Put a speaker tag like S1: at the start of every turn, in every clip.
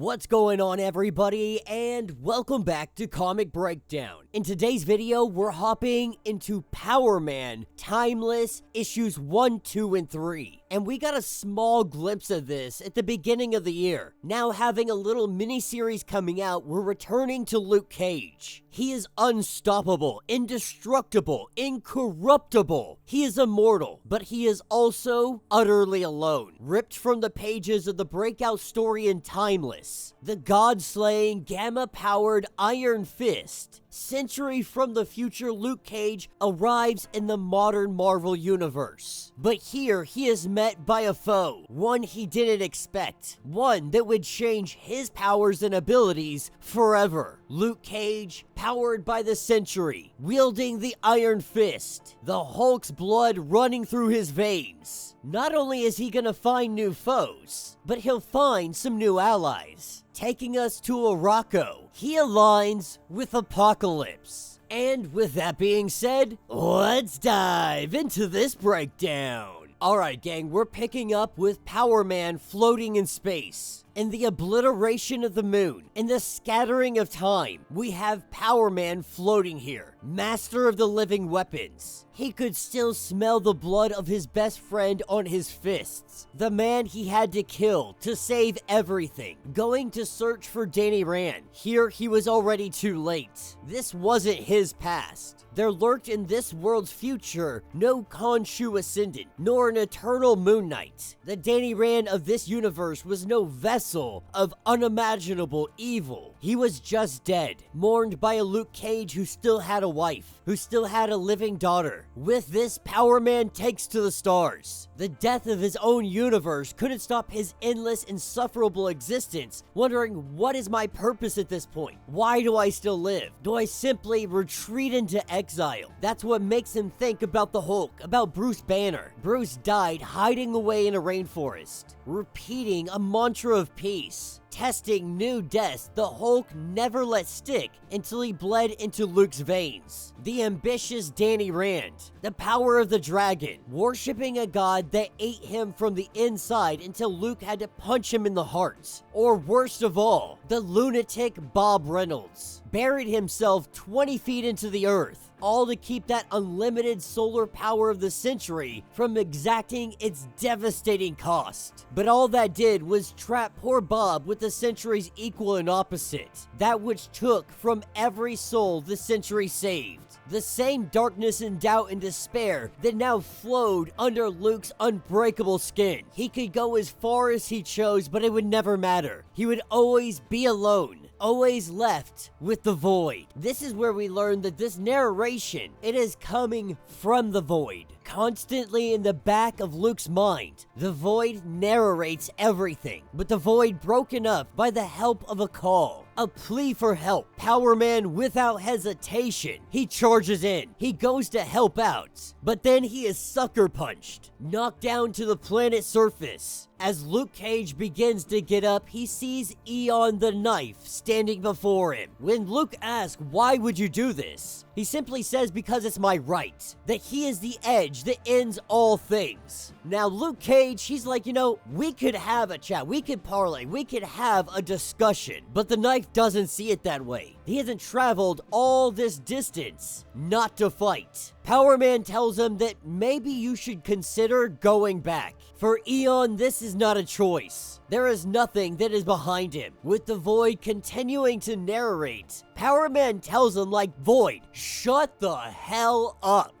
S1: What's going on, everybody, and welcome back to Comic Breakdown. In today's video, we're hopping into Power Man Timeless Issues 1, 2, and 3. And we got a small glimpse of this at the beginning of the year. Now having a little mini-series coming out, we're returning to Luke Cage. He is unstoppable, indestructible, incorruptible. He is immortal, but he is also utterly alone. Ripped from the pages of the breakout story in Timeless, the god-slaying, gamma-powered Iron Fist, Sentry from the future Luke Cage arrives in the modern Marvel Universe. But here, he is met by a foe, one he didn't expect, one that would change his powers and abilities forever. Luke Cage, powered by the Sentry, wielding the Iron Fist, the Hulk's blood running through his veins. Not only is he gonna find new foes, but he'll find some new allies. Taking us to Arakko, he aligns with Apocalypse. And with that being said, let's dive into this breakdown. Alright gang, we're picking up with Power Man floating in space. In the obliteration of the moon, in the scattering of time, we have Power Man floating here, master of the living weapons. He could still smell the blood of his best friend on his fists, the man he had to kill to save everything, going to search for Danny Rand. Here he was already too late. This wasn't his past. There lurked in this world's future no Khonshu Ascendant, nor an eternal Moon Knight. The Danny Rand of this universe was no vessel of unimaginable evil. He was just dead, mourned by a Luke Cage who still had a wife, who still had a living daughter. With this, Power Man takes to the stars. The death of his own universe couldn't stop his endless, insufferable existence, wondering, what is my purpose at this point? Why do I still live? Do I simply retreat into exile? That's what makes him think about the Hulk, about Bruce Banner. Bruce died hiding away in a rainforest, repeating a mantra of peace. Testing new deaths the Hulk never let stick until he bled into Luke's veins. The ambitious Danny Rand, the power of the dragon, worshipping a god that ate him from the inside until Luke had to punch him in the heart. Or worst of all, the lunatic Bob Reynolds, buried himself 20 feet into the earth, all to keep that unlimited solar power of the Sentry from exacting its devastating cost. But all that did was trap poor Bob with the Sentry's equal and opposite, that which took from every soul the Sentry saved. The same darkness and doubt and despair that now flowed under Luke's unbreakable skin. He could go as far as he chose, but it would never matter. He would always be alone, always left with the void. This is where we learn that this narration, it is coming from the void. Constantly in the back of Luke's mind, the void narrates everything, but the void broken up by the help of a call, a plea for help. Power Man, without hesitation, he charges in. He goes to help out, but then he is sucker punched, knocked down to the planet's surface. As Luke Cage begins to get up, he sees Aeon the Knife standing before him. When Luke asks, why would you do this? He simply says, because it's my right. That he is the edge that ends all things. Now Luke Cage, he's like, we could have a chat, we could parlay, we could have a discussion. But the Knife doesn't see it that way. He hasn't traveled all this distance not to fight. Power Man tells him that maybe you should consider going back. For Aeon, this is not a choice. There is nothing that is behind him. With the void continuing to narrate, Power Man tells him, like, Void, shut the hell up.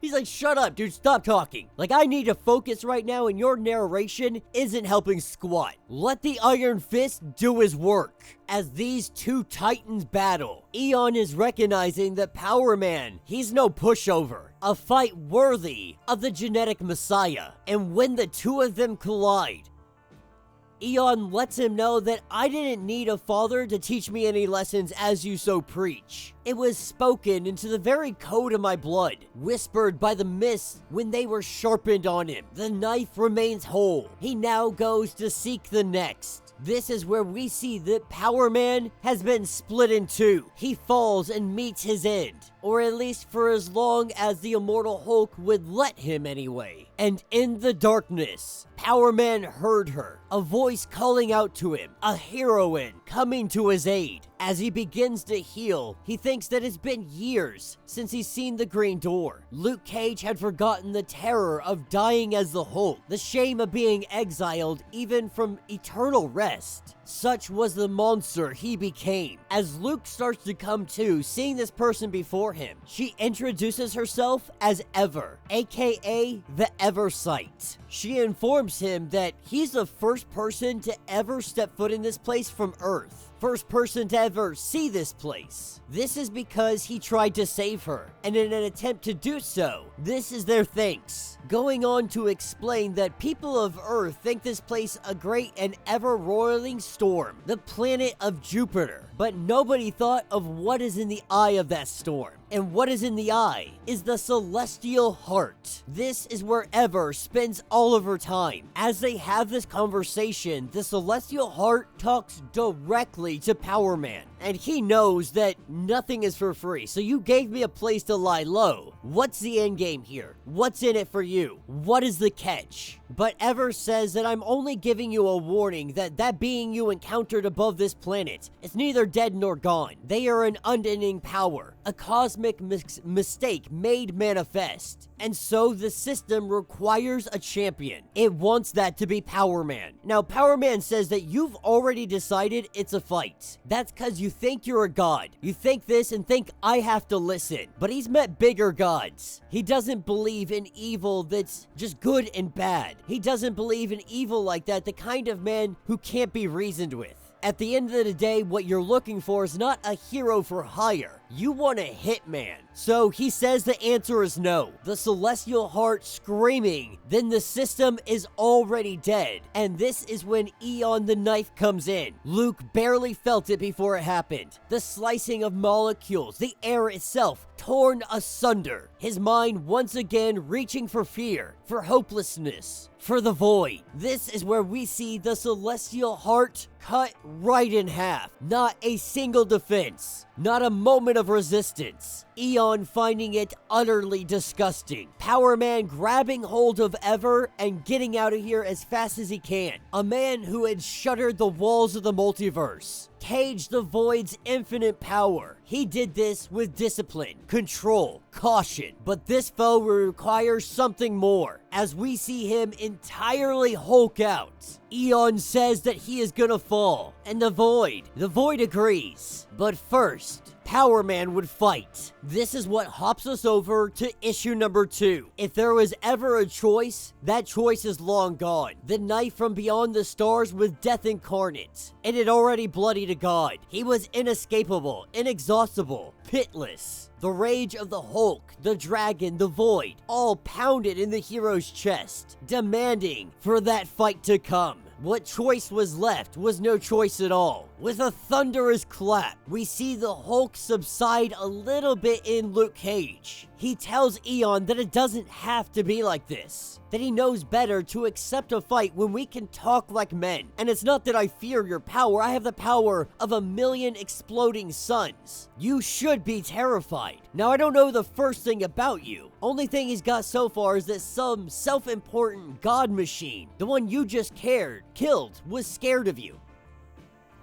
S1: He's like, shut up, dude, stop talking. Like, I need to focus right now, and your narration isn't helping squat. Let the Iron Fist do his work. As these two titans battle, Aeon is recognizing that Power Man, he's no pushover. A fight worthy of the genetic messiah. And when the two of them collide, Aeon lets him know that I didn't need a father to teach me any lessons as you so preach. It was spoken into the very code of my blood, whispered by the mists when they were sharpened on him. The knife remains whole. He now goes to seek the next. This is where we see that Power Man has been split in two. He falls and meets his end. or at least for as long as the Immortal Hulk would let him anyway. And in the darkness, Power Man heard her, a voice calling out to him, a heroine coming to his aid. As he begins to heal, he thinks that it's been years since he's seen the Green Door. Luke Cage had forgotten the terror of dying as the Hulk, the shame of being exiled even from eternal rest. Such was the monster he became. As Luke starts to come to, seeing this person before him, she introduces herself as Ever, aka the Eversight. She informs him that he's the first person to ever step foot in this place from Earth. First person to ever see this place. This is because he tried to save her, and in an attempt to do so, this is their thanks. Going on to explain that people of Earth think this place a great and ever-roiling storm, the planet of Jupiter. But nobody thought of what is in the eye of that storm. And what is in the eye is the celestial heart. This is where Ever spends all of her time. As they have this conversation, the celestial heart talks directly to Power Man. And he knows that nothing is for free, so you gave me a place to lie low. What's the end game here? What's in it for you? What is the catch? But Ever says that I'm only giving you a warning that being you encountered above this planet is neither dead nor gone. They are an unending power, a cosmic mistake made manifest. And so the system requires a champion. It wants that to be Power Man. Now, Power Man says that you've already decided it's a fight. That's because you think you're a god. You think this and think I have to listen. But he's met bigger gods. He doesn't believe in evil that's just good and bad. He doesn't believe in evil like that, the kind of man who can't be reasoned with. At the end of the day, what you're looking for is not a hero for hire. You want a hitman. So he says the answer is no. The celestial heart screaming, then the system is already dead. And this is when Aeon the knife comes in. Luke barely felt it before it happened. The slicing of molecules, the air itself, torn asunder. His mind once again reaching for fear, for hopelessness, for the void. This is where we see the celestial heart cut right in half. Not a single defense. Not a moment of resistance. Aeon finding it utterly disgusting. Power Man grabbing hold of Ever and getting out of here as fast as he can. A man who had shuttered the walls of the multiverse. Caged the Void's infinite power. He did this with discipline, control, caution. But this foe will require something more. As we see him entirely Hulk out. Aeon says that he is gonna fall. And the Void agrees. But first, Power Man would fight. This is what hops us over to issue number 2. If there was ever a choice, that choice is long gone. The knife from beyond the stars was death incarnate. It had already bloodied a god. He was inescapable, inexhaustible, pitless. The rage of the Hulk, the dragon, the Void, all pounded in the hero's chest, demanding for that fight to come. What choice was left was no choice at all. With a thunderous clap, we see the Hulk subside a little bit in Luke Cage. He tells Aeon that it doesn't have to be like this. That he knows better to accept a fight when we can talk like men. And it's not that I fear your power, I have the power of 1,000,000 exploding suns. You should be terrified. Now, I don't know the first thing about you. Only thing he's got so far is that some self-important god machine, the one you just killed, was scared of you.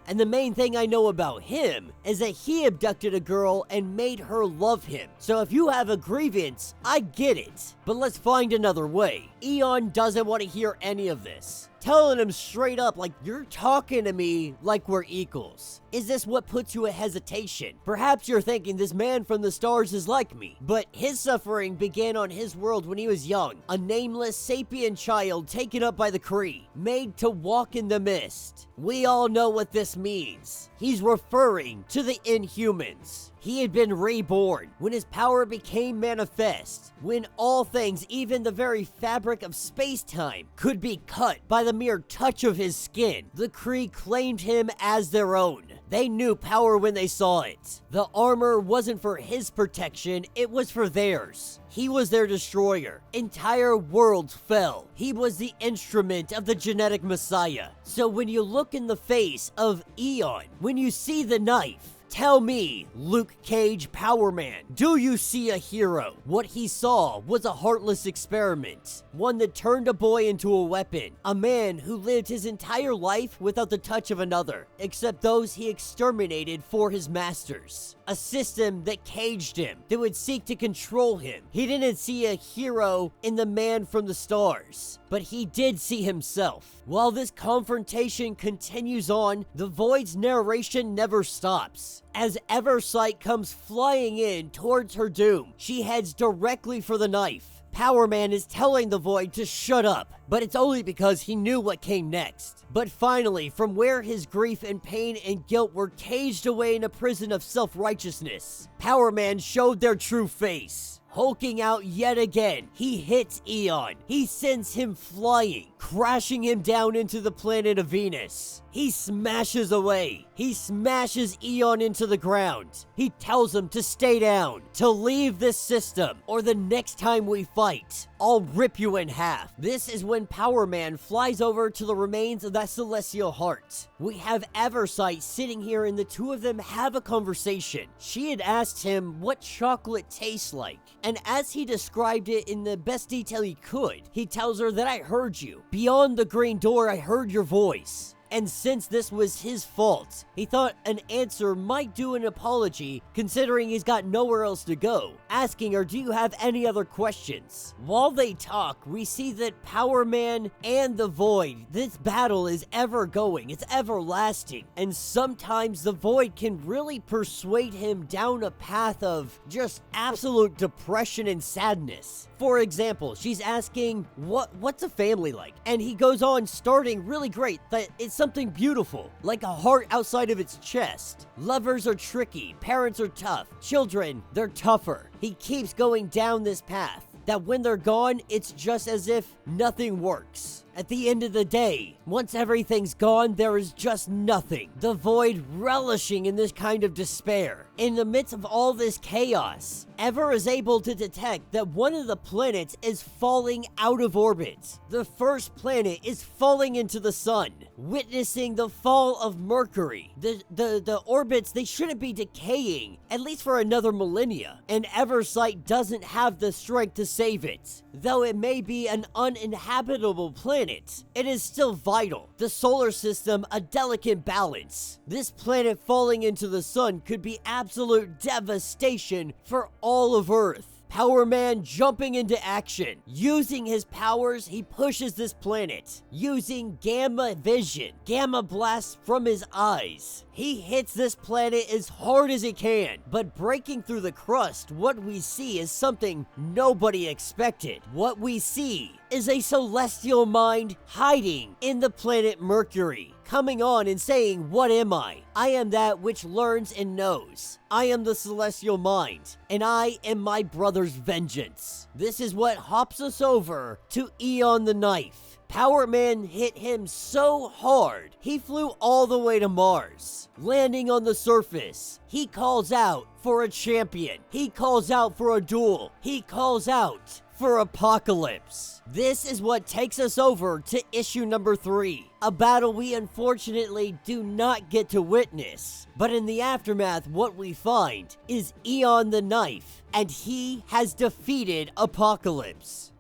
S1: And the main thing I know about him is that he abducted a girl and made her love him. So if you have a grievance, I get it. But let's find another way. Aeon doesn't want to hear any of this. Telling him straight up, like, you're talking to me like we're equals. Is this what puts you at hesitation? Perhaps you're thinking this man from the stars is like me, but his suffering began on his world when he was young. A nameless sapient child taken up by the Kree, made to walk in the mist. We all know what this means. He's referring to the Inhumans. He had been reborn when his power became manifest, when all things, even the very fabric of space-time, could be cut by the mere touch of his skin. The Kree claimed him as their own. They knew power when they saw it. The armor wasn't for his protection, it was for theirs. He was their destroyer. Entire worlds fell. He was the instrument of the genetic messiah. So when you look in the face of Aeon, when you see the knife, Tell me, Luke Cage Power Man, do you see a hero? What he saw was a heartless experiment, one that turned a boy into a weapon, a man who lived his entire life without the touch of another, except those he exterminated for his masters. A system that caged him, that would seek to control him. He didn't see a hero in the man from the stars, but he did see himself. While this confrontation continues on, the Void's narration never stops. As Eversight comes flying in towards her doom, she heads directly for the knife. Power Man is telling the Void to shut up, but it's only because he knew what came next. But finally, from where his grief and pain and guilt were caged away in a prison of self-righteousness, Power Man showed their true face. Hulking out yet again, he hits Aeon. He sends him flying, crashing him down into the planet of Venus. He smashes away. He smashes Aeon into the ground. He tells him to stay down, to leave this system, or the next time we fight, I'll rip you in half. This is when Power Man flies over to the remains of that celestial heart. We have Eversight sitting here and the two of them have a conversation. She had asked him what chocolate tastes like, and as he described it in the best detail he could, he tells her that I heard you. Beyond the green door, I heard your voice. And since this was his fault, he thought an answer might do an apology, considering he's got nowhere else to go, asking her, do you have any other questions? While they talk, we see that Power Man and the Void, this battle is ever going, it's everlasting, and sometimes the Void can really persuade him down a path of just absolute depression and sadness. For example, she's asking, what's a family like? And he goes on starting really great that it's something beautiful, like a heart outside of its chest. Lovers are tricky, parents are tough, children, they're tougher. He keeps going down this path, that when they're gone, it's just as if nothing works. At the end of the day, once everything's gone, there is just nothing. The Void relishing in this kind of despair. In the midst of all this chaos, Ever is able to detect that one of the planets is falling out of orbit. The first planet is falling into the sun, witnessing the fall of Mercury. The orbits, they shouldn't be decaying, at least for another millennia, and Eversight doesn't have the strength to save it. Though it may be an uninhabitable planet, it is still vital. The solar system, a delicate balance. This planet falling into the sun could be absolute devastation for all of Earth. Power Man jumping into action. Using his powers, he pushes this planet. Using gamma vision, gamma blasts from his eyes. He hits this planet as hard as he can, but breaking through the crust, what we see is something nobody expected. What we see is a celestial mind hiding in the planet Mercury, coming on and saying, what am I? I am that which learns and knows. I am the celestial mind, and I am my brother's vengeance. This is what hops us over to Aeon the Knife. Power Man hit him so hard, he flew all the way to Mars. Landing on the surface, he calls out for a champion. He calls out for a duel. He calls out for Apocalypse. This is what takes us over to issue number 3, a battle we unfortunately do not get to witness. But in the aftermath, what we find is Aeon the Knife, and he has defeated Apocalypse.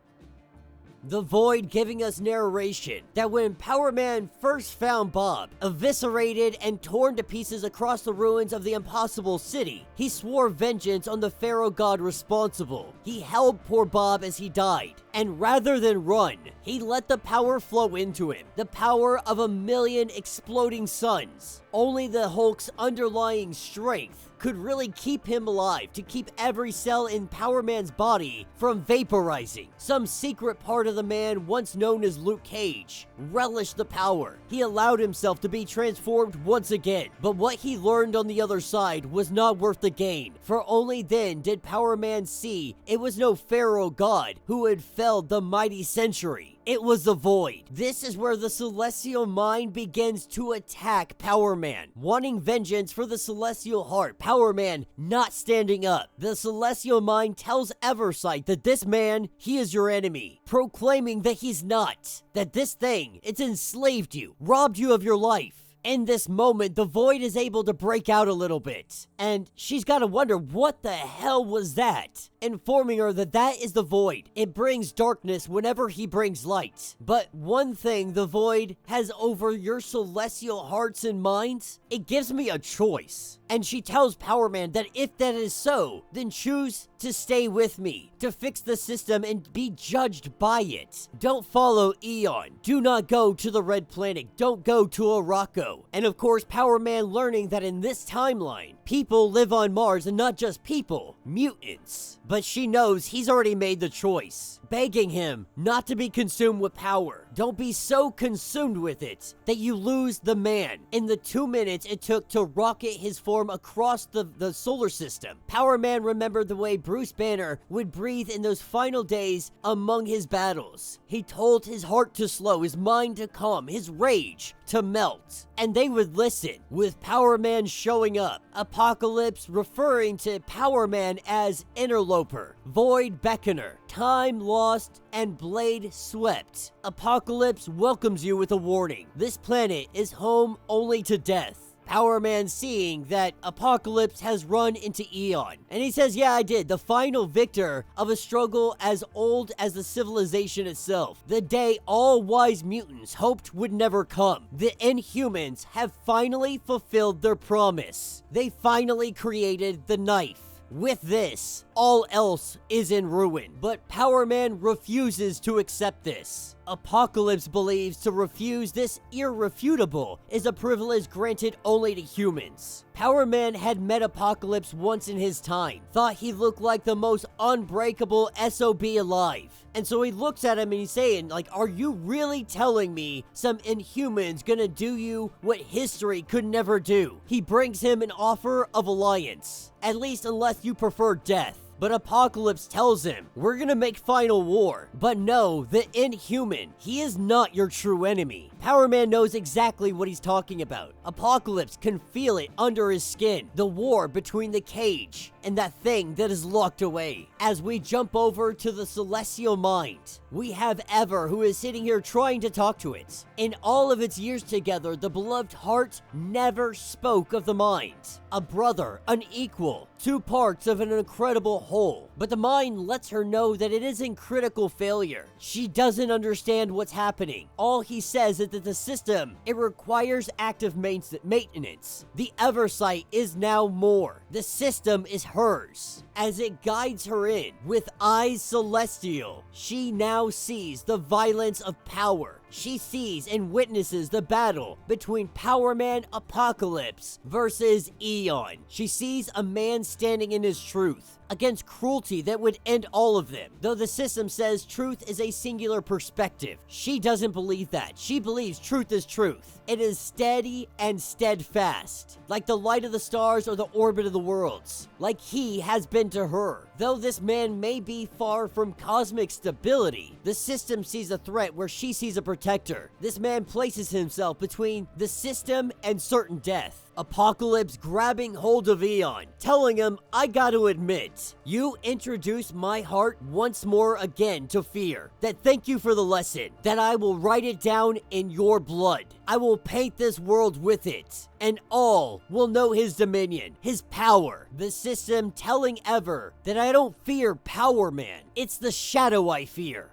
S1: The Void giving us narration that when Power Man first found Bob, eviscerated and torn to pieces across the ruins of the Impossible City, he swore vengeance on the Pharaoh god responsible. He held poor Bob as he died, and rather than run, he let the power flow into him, the power of 1,000,000 exploding suns. Only the Hulk's underlying strength could really keep him alive, to keep every cell in Power Man's body from vaporizing. Some secret part of the man once known as Luke Cage relished the power. He allowed himself to be transformed once again, but what he learned on the other side was not worth the gain, for only then did Power Man see it was no Pharaoh god who had felled the mighty Sentry. It was the Void. This is where the celestial mind begins to attack Power Man, wanting vengeance for the celestial heart. Power Man not standing up. The celestial mind tells Eversight that this man, he is your enemy, proclaiming that he's not, that this thing, it's enslaved you, robbed you of your life. In this moment, the Void is able to break out a little bit, and she's got to wonder, what the hell was that? Informing her that that is the Void. It brings darkness whenever he brings light. But one thing the Void has over your celestial hearts and minds, it gives me a choice. And she tells Power Man that if that is so, then choose to stay with me, to fix the system and be judged by it. Don't follow Aeon. Do not go to the Red Planet. Don't go to Arakko. And of course, Power Man learning that in this timeline, people live on Mars, and not just people, mutants. But she knows he's already made the choice, begging him not to be consumed with power. Don't be so consumed with it that you lose the man. In the 2 minutes it took to rocket his form across the solar system, Power Man remembered the way Bruce Banner would breathe in those final days among his battles. He told his heart to slow, his mind to calm, his rage to melt. And they would listen, with Power Man showing up. Apocalypse referring to Power Man as Interloper, Void Beckoner, Time Lost, and Blade Swept. Apocalypse welcomes you with a warning. This planet is home only to death. Power Man seeing that Apocalypse has run into Aeon. And he says, yeah, I did. The final victor of a struggle as old as the civilization itself. The day all wise mutants hoped would never come. The Inhumans have finally fulfilled their promise. They finally created the knife. With this, all else is in ruin. But Power Man refuses to accept this. Apocalypse believes to refuse this irrefutable is a privilege granted only to humans. Power Man had met Apocalypse once in his time, thought he looked like the most unbreakable SOB alive. And so he looks at him and he's saying, like, are you really telling me some Inhumans gonna do you what history could never do? He brings him an offer of alliance, at least unless you prefer death. But Apocalypse tells him, we're gonna make final war. But no, the Inhuman, he is not your true enemy. Power Man knows exactly what he's talking about. Apocalypse can feel it under his skin. The war between the cage and that thing that is locked away. As we jump over to the Celestial Mind, we have Ever, who is sitting here trying to talk to it. In all of its years together, the beloved heart never spoke of the mind. A brother, an equal, two parts of an incredible whole. But the mind lets her know that it is in critical failure. She doesn't understand what's happening. All he says is that the system, it requires active maintenance. The Eversight is now more. The system is hers. As it guides her in with eyes celestial, she now sees the violence of power. She sees and witnesses the battle between Power Man Apocalypse versus Aeon. She sees a man standing in his truth against cruelty that would end all of them. Though the system says truth is a singular perspective, she doesn't believe that. She believes truth is truth. It is steady and steadfast, like the light of the stars or the orbit of the worlds, like he has been to her. Though this man may be far from cosmic stability, the system sees a threat where she sees a protector. This man places himself between the system and certain death. Apocalypse grabbing hold of Aeon, telling him, I gotta admit, you introduced my heart once more again to fear. That thank you for the lesson, that I will write it down in your blood. I will paint this world with it, and all will know his dominion, his power. The system telling Ever that I don't fear Power Man, it's the shadow I fear.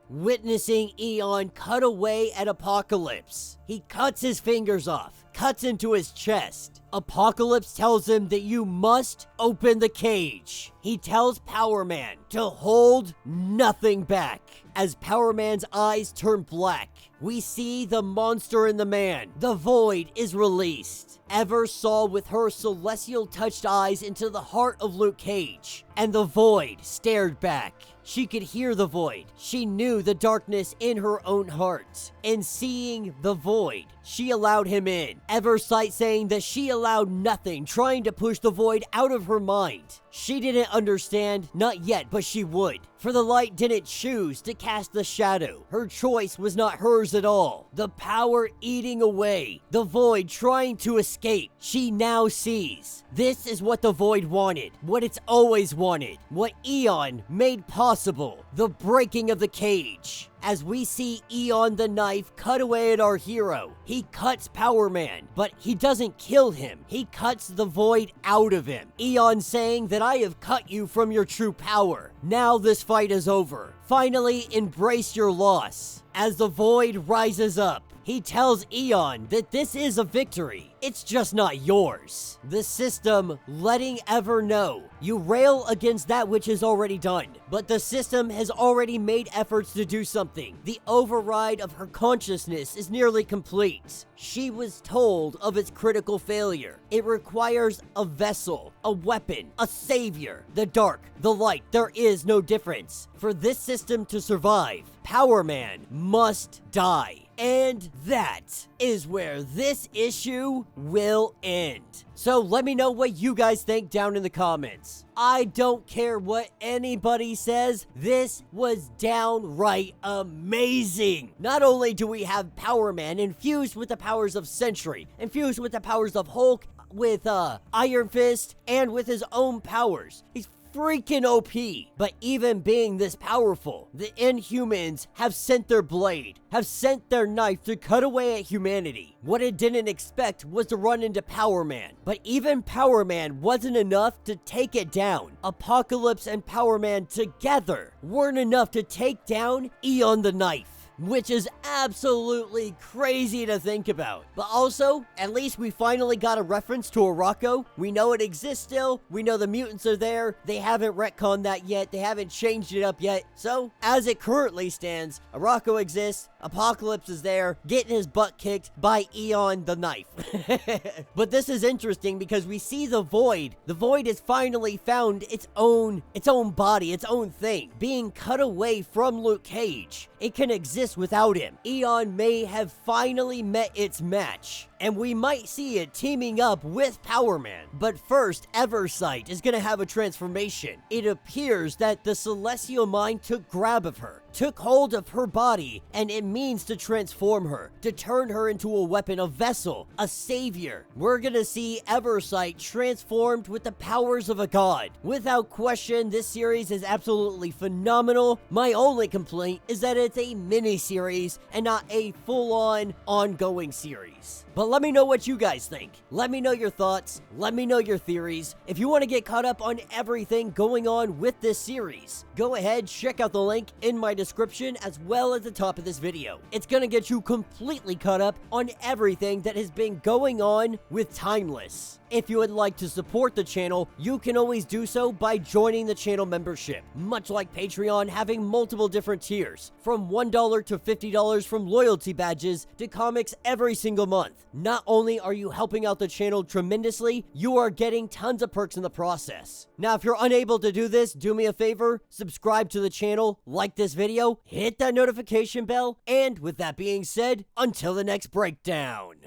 S1: Witnessing Aeon cut away at Apocalypse, he cuts his fingers off, cuts into his chest. Apocalypse tells him that you must open the cage. He tells Power Man to hold nothing back. As Power Man's eyes turn black, we see the monster in the man. The Void is released. Ever saw with her celestial touched eyes into the heart of Luke Cage, and the Void stared back. She could hear the Void. She knew the darkness in her own heart. In seeing the Void, she allowed him in. Eversight saying that she allowed nothing, trying to push the Void out of her mind. She didn't understand, not yet, but she would. For the light didn't choose to cast the shadow. Her choice was not hers at all. The power eating away. The Void trying to escape. She now sees. This is what the Void wanted. What it's always wanted. What Aeon made possible. impossible, the breaking of the cage. As we see Aeon the Knife cut away at our hero, he cuts Power Man, but he doesn't kill him. He cuts the void out of him. Aeon saying that I have cut you from your true power. Now this fight is over. Finally, embrace your loss. As the void rises up, he tells Aeon that this is a victory. It's just not yours. The system letting Ever know you rail against that which is already done, but the system has already made efforts to do something. The override of her consciousness is nearly complete. She was told of its critical failure. It requires a vessel, a weapon, a savior. The dark, the light, there is no difference. For this system to survive, Power Man must die. And that is where this issue will end. So let me know what you guys think down in the comments. I don't care what anybody says, this was downright amazing. Not only do we have Power Man infused with the powers of Sentry, infused with the powers of Hulk, with Iron Fist, and with his own powers. He's freaking OP. But even being this powerful, the Inhumans have sent their blade, have sent their knife to cut away at humanity. What it didn't expect was to run into Power Man. But even Power Man wasn't enough to take it down. Apocalypse and Power Man together weren't enough to take down Aeon the Knife, which is absolutely crazy to think about. But also, at least we finally got a reference to Arakko. We know it exists still. We know the mutants are there. They haven't retconned that yet. They haven't changed it up yet. So, as it currently stands, Arakko exists. Apocalypse is there, getting his butt kicked by Aeon the Knife. But this is interesting because we see the Void. The Void has finally found its own body, its own thing, being cut away from Luke Cage. It can exist without him. Aeon may have finally met its match, and we might see it teaming up with Power Man. But first, Eversight is gonna have a transformation. It appears that the Celestial Mind took grab of her, took hold of her body, and it means to transform her, to turn her into a weapon, a vessel, a savior. We're gonna see Eversight transformed with the powers of a god. Without question, this series is absolutely phenomenal. My only complaint is that it's a mini-series and not a full-on ongoing series. But let me know what you guys think. Let me know your thoughts. Let me know your theories. If you want to get caught up on everything going on with this series, go ahead, check out the link in my description as well as the top of this video. It's going to get you completely caught up on everything that has been going on with Timeless. If you would like to support the channel, you can always do so by joining the channel membership. Much like Patreon, having multiple different tiers, from $1 to $50, from loyalty badges to comics every single month. Not only are you helping out the channel tremendously, you are getting tons of perks in the process. Now, if you're unable to do this, do me a favor, subscribe to the channel, like this video, hit that notification bell, and with that being said, until the next breakdown.